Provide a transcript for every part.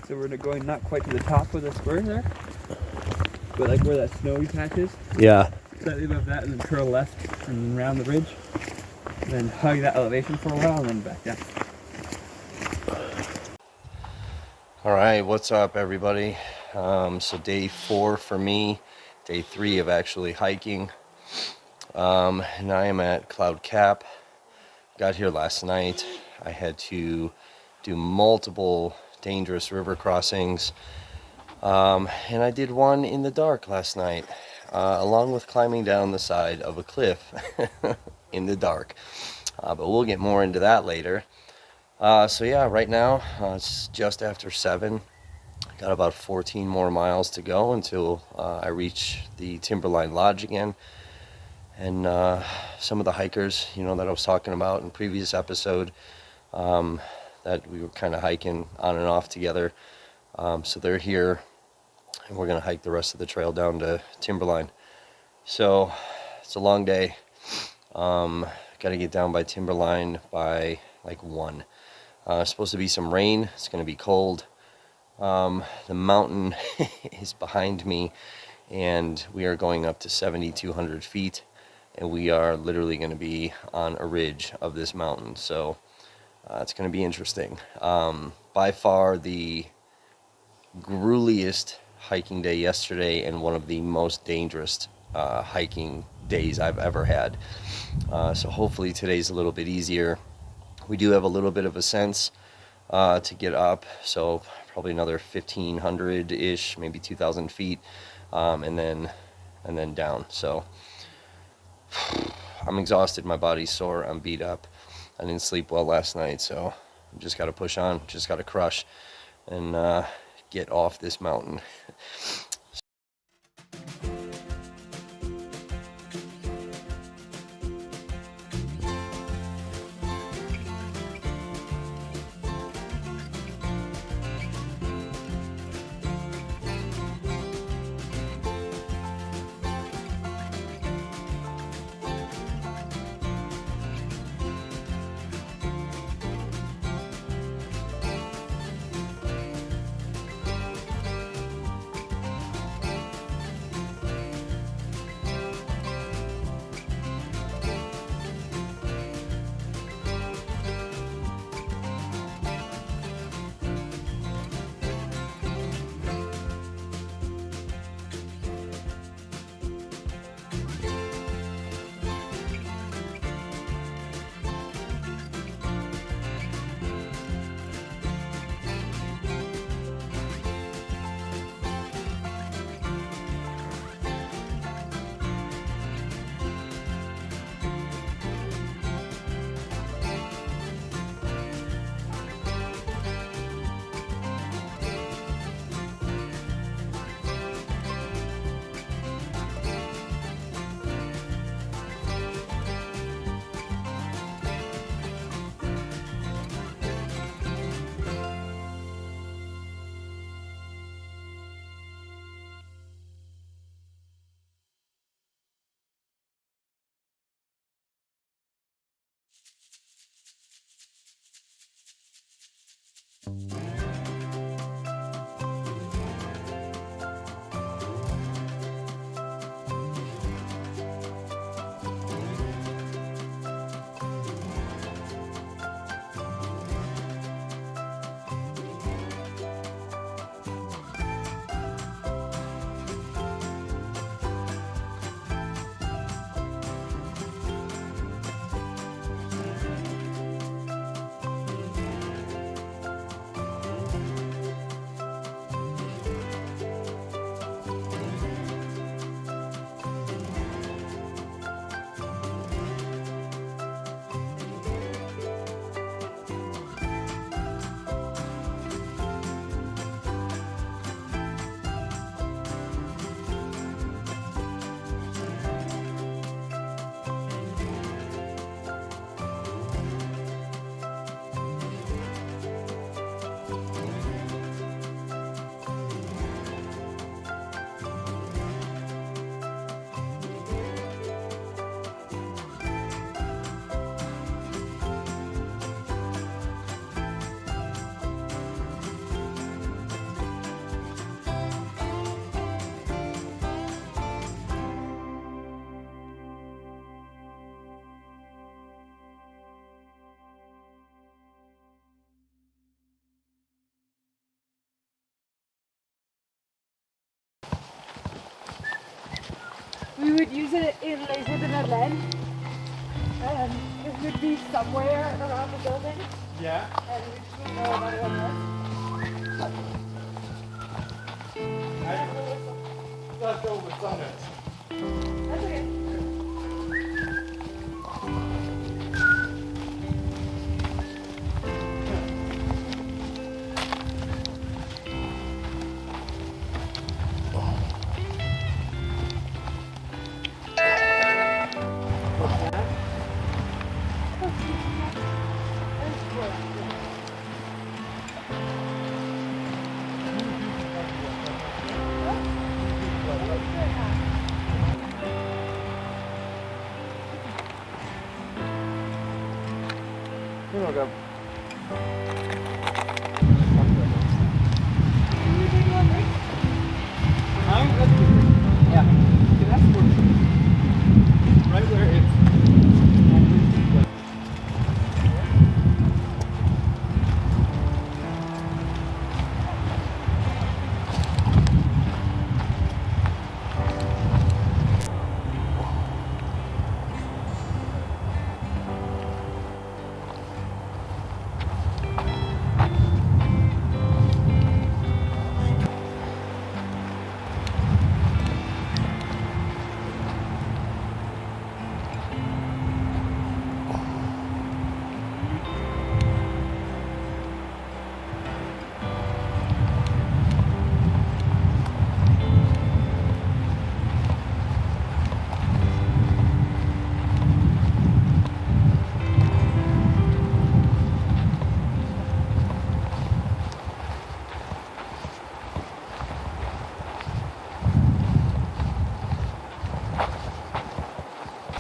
So we're going not quite to the top of the spur there, but like where that snowy patch is. Yeah. Slightly above that, and then curl left and round the ridge. And then hug that elevation for a while, and then back down. All right, what's up, everybody? So day 4 for me, day 3 of actually hiking, and I am at Cloud Cap. Got here last night. I had to do multiple dangerous river crossings, and I did one in the dark last night, along with climbing down the side of a cliff in the dark, but we'll get more into that later. So yeah, right now it's just after 7. Got about 14 more miles to go until I reach the Timberline Lodge again. And some of the hikers, that I was talking about in previous episode, that we were kind of hiking on and off together. So they're here, and we're going to hike the rest of the trail down to Timberline. So it's a long day. Got to get down by Timberline by like 1. Supposed to be some rain. It's going to be cold. The mountain is behind me, and we are going up to 7,200 feet, and we are literally going to be on a ridge of this mountain. So it's going to be interesting. By far the grueliest hiking day yesterday, and one of the most dangerous hiking days I've ever had. So hopefully today's a little bit easier. We do have a little bit of a sense to get up, so probably another 1,500-ish, maybe 2,000 feet, and then down. So I'm exhausted, my body's sore, I'm beat up. I didn't sleep well last night, so I just got to push on, just got to crush and get off this mountain. we would use it in Les Netherlands. It would be somewhere around the building. Yeah. And we just wouldn't know what it was. Let's go with Sundance. That's okay. Here we go. Yeah. Okay, that's where, right where it's.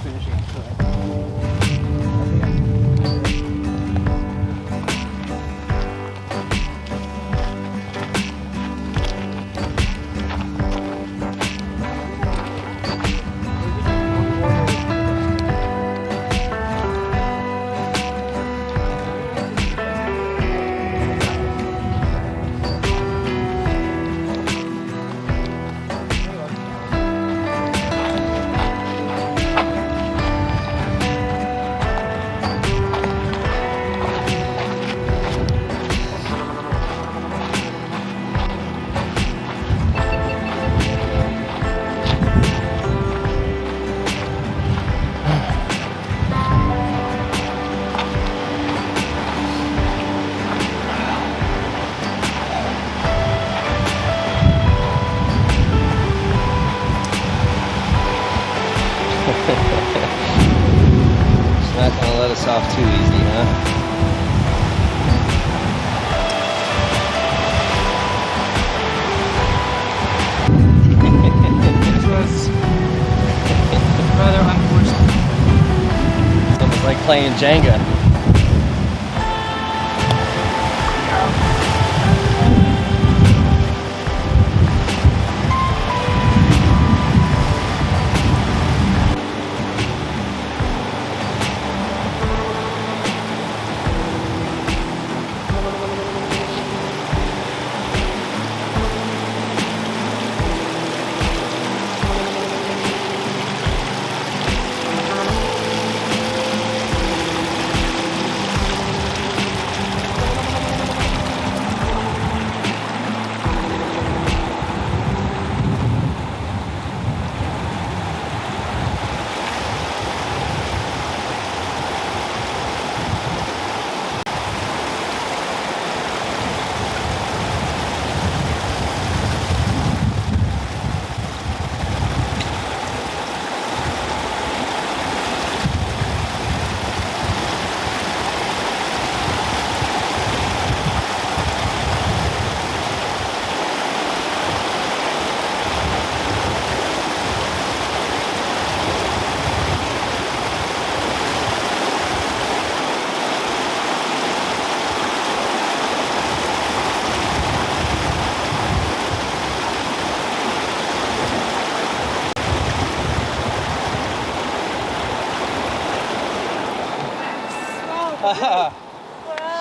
Finishing actually. It's not gonna let us off too easy, huh? This was rather unfortunate. It's almost like playing Jenga.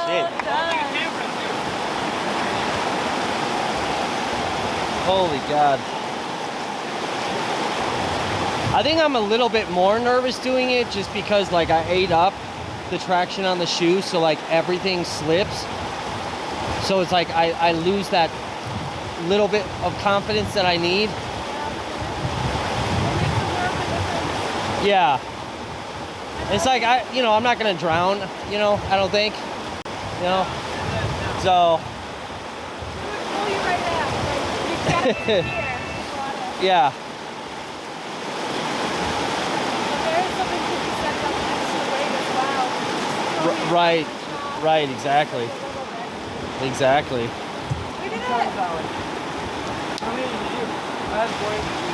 Shit. Holy God. I think I'm a little bit more nervous doing it just because like I ate up the traction on the shoe, so like everything slips. So it's like I lose that little bit of confidence that I need. Yeah. It's like I'm not gonna drown, I don't think. So yeah. Right, exactly. Exactly. Look at that. How many did you? I had 40.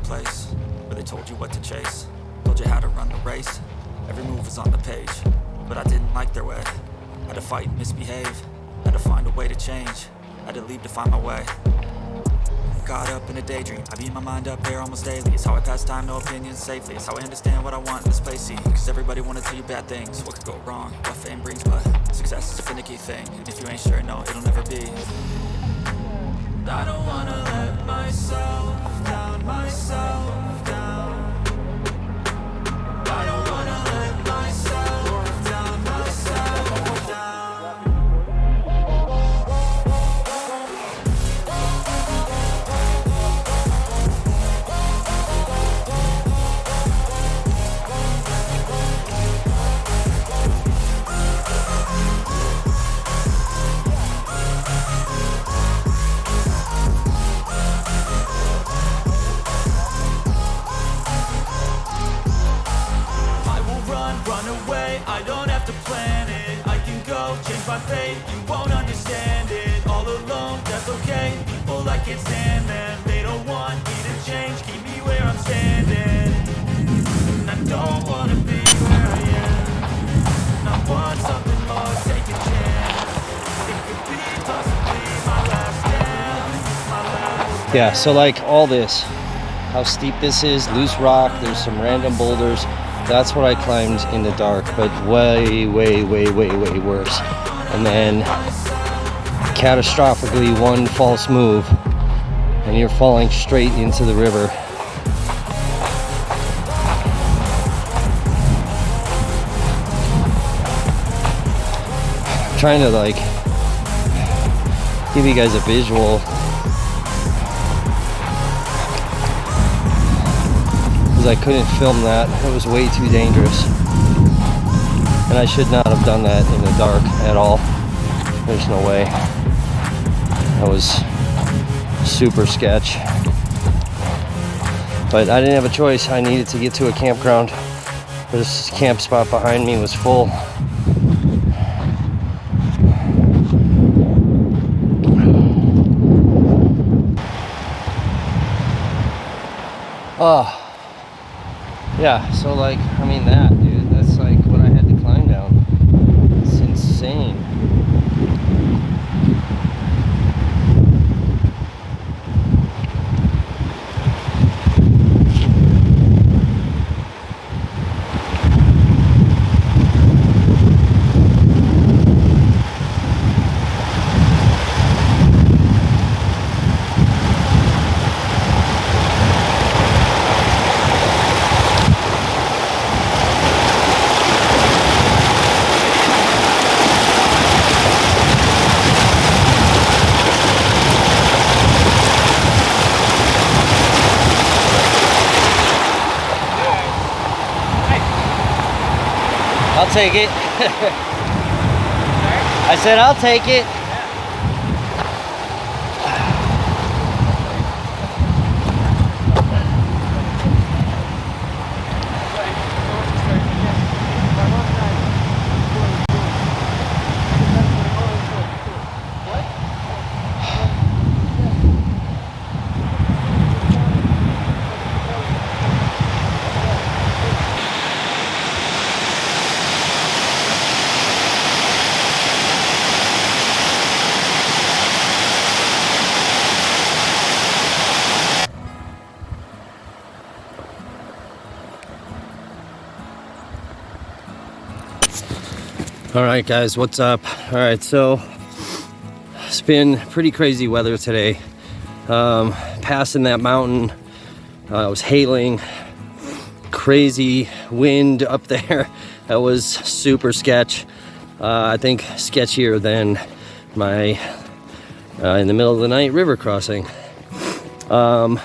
Place where they told you what to chase, told you how to run the race. Every move was on the page, but I didn't like their way. Had to fight and misbehave, had to find a way to change, had to leave to find my way. Caught up in a daydream, I beat my mind up there almost daily. It's how I pass time, no opinions safely. It's how I understand what I want in this place, see. Cause everybody wanna tell you bad things, what could go wrong, what fame brings. But success is a finicky thing, and if you ain't sure, no, it'll never be. I don't wanna let myself down, myself down. I don't wanna let myself down, myself down. I don't have to plan it, I can go change my fate. You won't understand it, all alone, that's okay. People I can't stand them, they don't want me to change. Keep me where I'm standing, and I don't wanna be where I am. And I want something more, take a chance. It could be possibly my last dance, my last. Yeah, so like all this, how steep this is, loose rock, there's some random boulders. That's what I climbed in the dark, but way worse. And then catastrophically one false move and you're falling straight into the river. I'm trying to like give you guys a visual, because I couldn't film that. It was way too dangerous. And I should not have done that in the dark at all. There's no way. That was super sketch. But I didn't have a choice. I needed to get to a campground. This camp spot behind me was full. Oh. Yeah, so like, I mean that, dude, that's like what I had to climb down. It's insane. I'll take it. I said I'll take it. All right, guys, what's up? All right, so it's been pretty crazy weather today. Passing that mountain, it was hailing, crazy wind up there. That was super sketch. I think sketchier than my in the middle of the night river crossing. But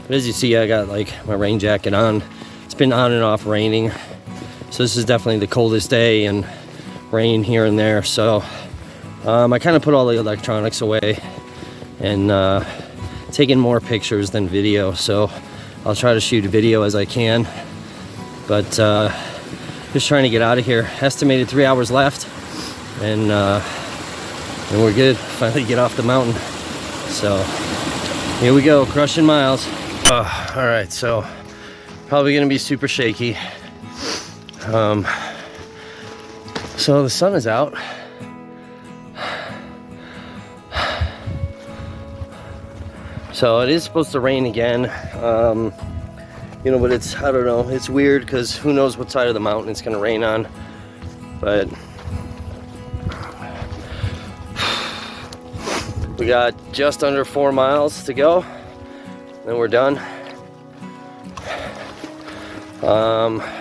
as you see, I got like my rain jacket on. It's been on and off raining, so this is definitely the coldest day, and rain here and there. So I kind of put all the electronics away and taking more pictures than video, so I'll try to shoot a video as I can, but just trying to get out of here. Estimated 3 hours left, and we're good. Finally get off the mountain. So here we go, crushing miles. All right, so probably gonna be super shaky. So the sun is out. So it is supposed to rain again. You know, but it's, I don't know, it's weird because who knows what side of the mountain it's gonna rain on. But we got just under 4 miles to go, then we're done.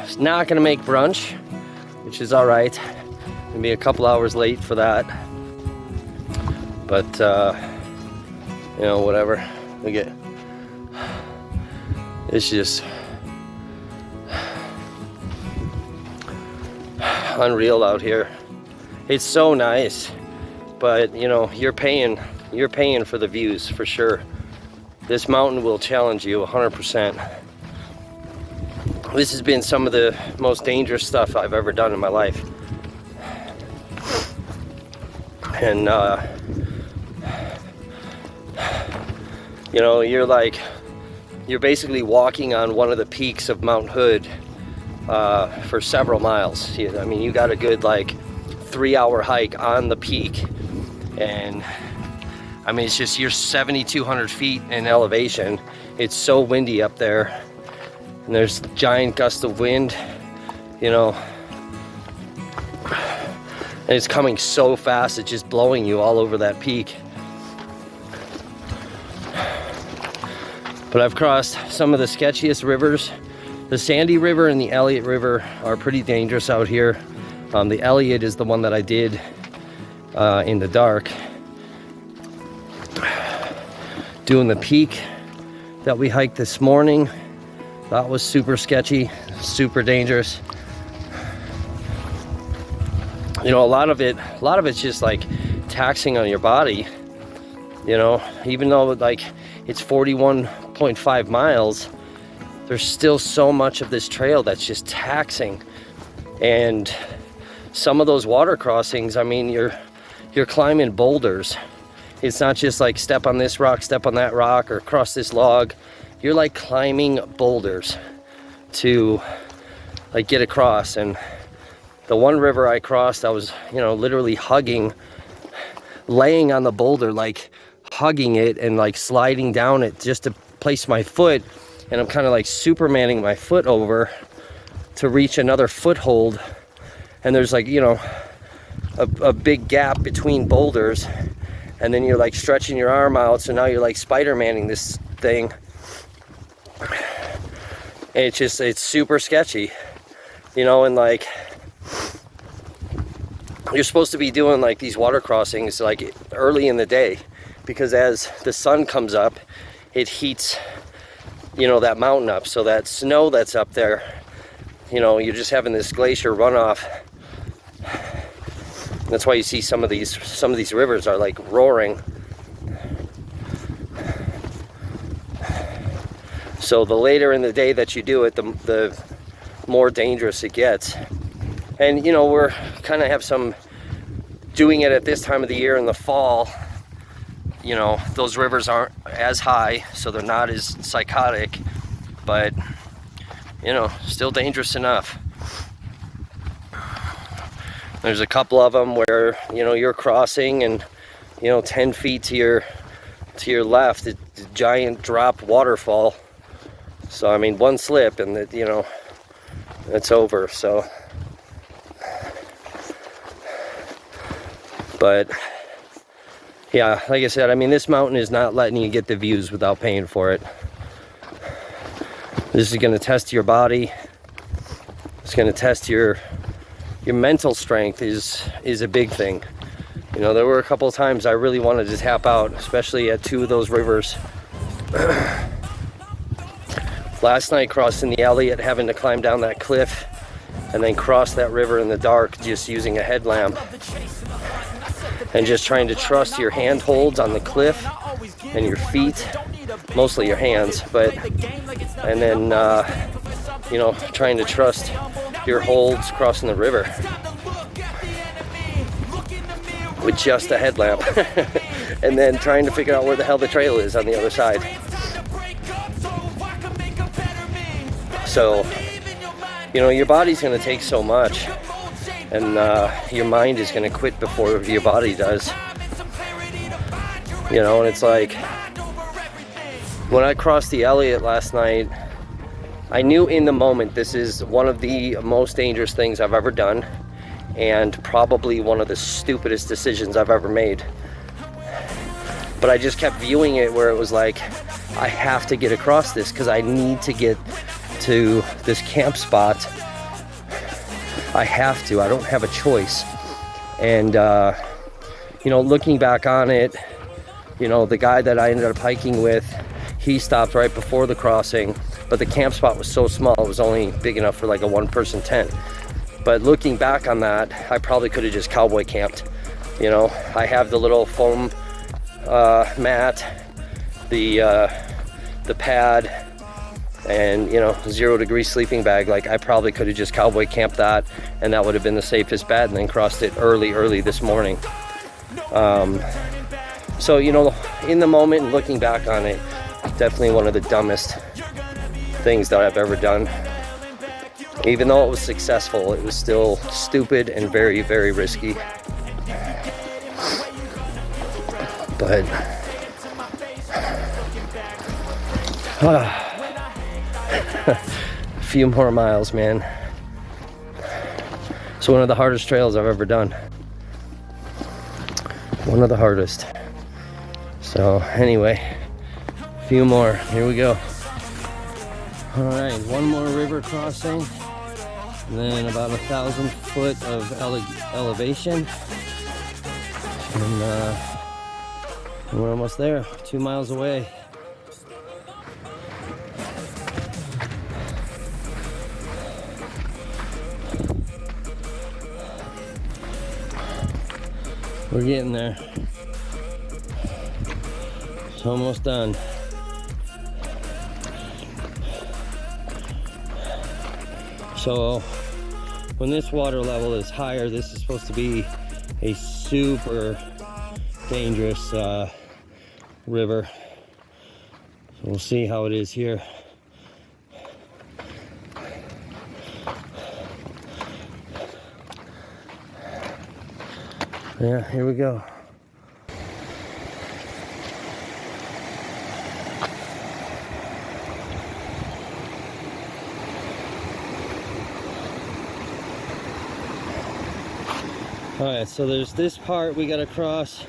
It's not gonna make brunch, which is all right. Gonna be a couple hours late for that, but you know, whatever. We get, it's just unreal out here. It's so nice, but you know, you're paying for the views for sure. This mountain will challenge you 100%. This has been some of the most dangerous stuff I've ever done in my life. And you know, you're basically walking on one of the peaks of Mount Hood for several miles. I mean, you got a good like 3-hour hike on the peak, and I mean, it's just, you're 7,200 feet in elevation. It's so windy up there, and there's giant gusts of wind, you know, and it's coming so fast, it's just blowing you all over that peak. But I've crossed some of the sketchiest rivers. The Sandy River and the Elliott River are pretty dangerous out here. The Elliott is the one that I did in the dark. Doing the peak that we hiked this morning, that was super sketchy, super dangerous. You know, a lot of it's just like taxing on your body, you know, even though like it's 41.5 miles, there's still so much of this trail that's just taxing. And some of those water crossings, I mean, you're climbing boulders. It's not just like step on this rock, step on that rock, or cross this log. You're like climbing boulders to like get across. And the one river I crossed, I was, you know, literally laying on the boulder, like hugging it and like sliding down it just to place my foot. And I'm kind of like supermaning my foot over to reach another foothold. And there's like, you know, a big gap between boulders. And then you're like stretching your arm out. So now you're like Spider-Manning this thing. And it's super sketchy, you know, and like, you're supposed to be doing like these water crossings like early in the day, because as the sun comes up, it heats, you know, that mountain up. So that snow that's up there, you know, you're just having this glacier runoff. That's why you see some of these rivers are like roaring. So the later in the day that you do it, the more dangerous it gets. And you know, we're kind of have some doing it at this time of the year in the fall. You know, those rivers aren't as high, so they're not as psychotic, but you know, still dangerous enough. There's a couple of them where, you know, you're crossing and, you know, 10 feet to your left, it's a giant drop waterfall. So I mean, one slip and that, you know, it's over. So, but yeah, like I said, I mean, this mountain is not letting you get the views without paying for it. This is going to test your body. It's going to test your mental strength is a big thing. You know, there were a couple of times I really wanted to tap out, especially at two of those rivers. Last night, crossing the Elliott, having to climb down that cliff and then cross that river in the dark, just using a headlamp and just trying to trust your handholds on the cliff and your feet, mostly your hands, and then you know, trying to trust your holds crossing the river with just a headlamp and then trying to figure out where the hell the trail is on the other side. So, you know, your body's going to take so much, and your mind is going to quit before your body does. You know, and it's like, when I crossed the Elliott last night, I knew in the moment this is one of the most dangerous things I've ever done, and probably one of the stupidest decisions I've ever made. But I just kept viewing it where it was like, I have to get across this because I need to get to this camp spot. I have to. I don't have a choice. And you know, looking back on it, you know, the guy that I ended up hiking with, he stopped right before the crossing, but the camp spot was so small, it was only big enough for like a one-person tent. But looking back on that, I probably could have just cowboy camped. You know, I have the little foam mat, the pad, and, you know, 0-degree sleeping bag. Like, I probably could have just cowboy camped that, and that would have been the safest bet, and then crossed it early this morning. So, you know, in the moment and looking back on it, definitely one of the dumbest things that I've ever done. Even though it was successful, it was still stupid and very, very risky. But a few more miles, man. It's one of the hardest trails I've ever done. One of the hardest. So anyway, a few more. Here we go. All right, one more river crossing, and then about 1,000 foot of elevation, and we're almost there. 2 miles away. We're getting there. It's almost done. So when this water level is higher, this is supposed to be a super dangerous river. So we'll see how it is here. Yeah, here we go. All right, so there's this part we gotta cross,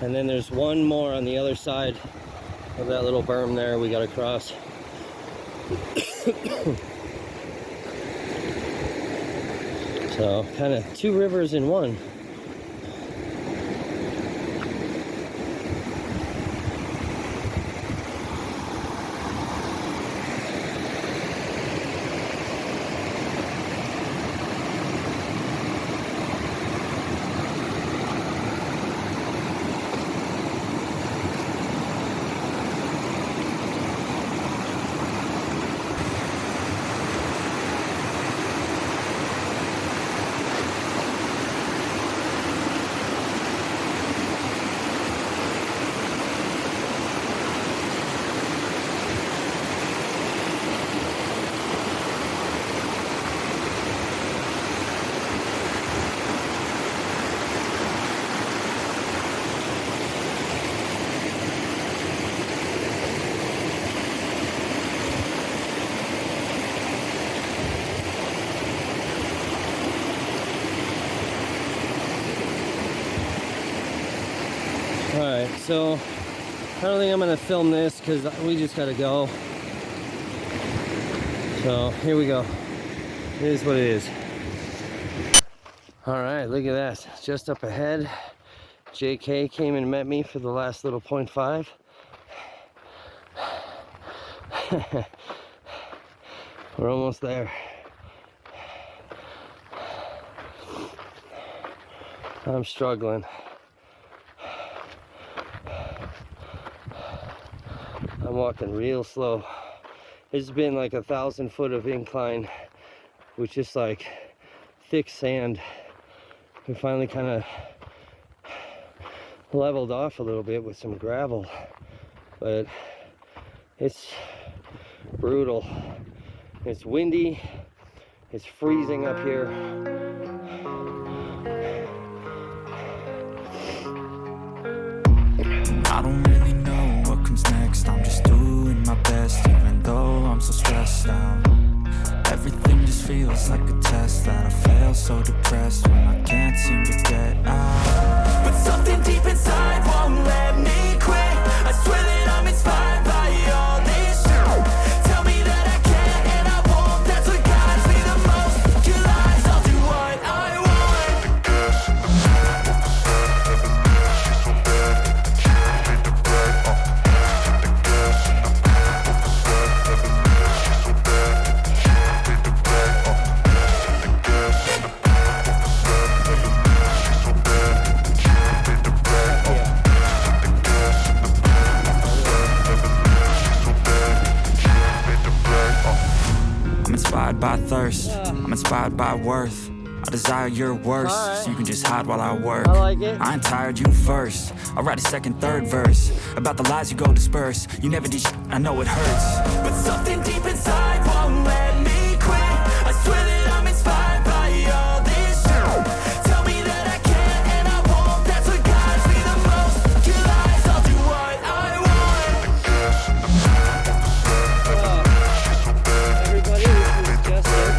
and then there's one more on the other side of that little berm there we gotta cross. So kind of two rivers in one. Alright, so I don't think I'm gonna film this because we just gotta go. So here we go. It is what it is. Alright, look at that. Just up ahead, JK came and met me for the last little 0.5. We're almost there. I'm struggling. I'm walking real slow. It's been like 1,000 foot of incline, with just like thick sand. We finally kind of leveled off a little bit with some gravel, but it's brutal. It's windy. It's freezing up here. I don't really know what comes next. I'm just doing my best, even though I'm so stressed out. Everything just feels like a test that I fail, so depressed when I can't seem to get out. But something deep inside won't let me quit. I swear that I'm inspired by all this shit. Tell me that I can and I won't. That's what guides me the most. Your lies, I'll do what I want. By thirst, I'm inspired by worth. I desire your worst, so you can just hide while I work. I like it. I ain't tired, you first. I'll write a second, third verse about the lies you go disperse. You never did shit, I know it hurts, but something deep inside won't let me quit. I swear that I'm inspired by all this shit. Tell me that I can and I won't. That's what guides me the most. Your lies, I'll do what I want. Everybody, this is just it.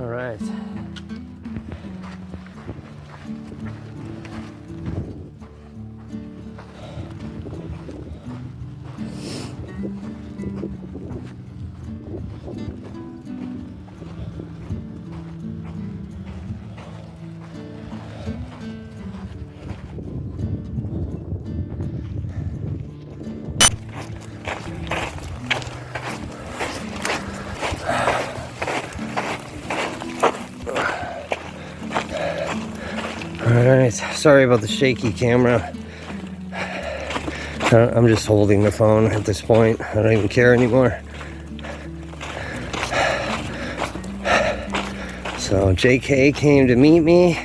All right. Alright, sorry about the shaky camera. I'm just holding the phone at this point. I don't even care anymore. So JK came to meet me.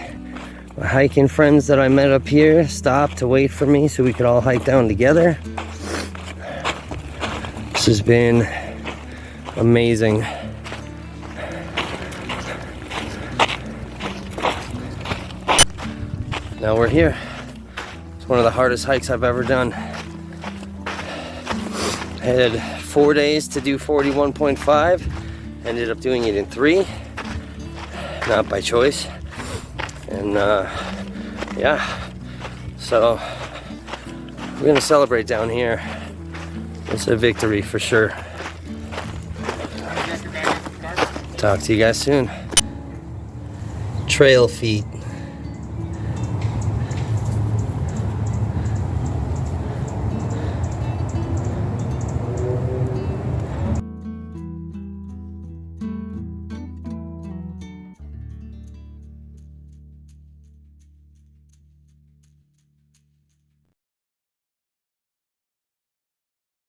My hiking friends that I met up here stopped to wait for me so we could all hike down together. This has been amazing. Now we're here. It's one of the hardest hikes I've ever done. I had 4 days to do 41.5. Ended up doing it in 3. Not by choice. And yeah. So we're gonna celebrate down here. It's a victory for sure. Talk to you guys soon. Trail feet.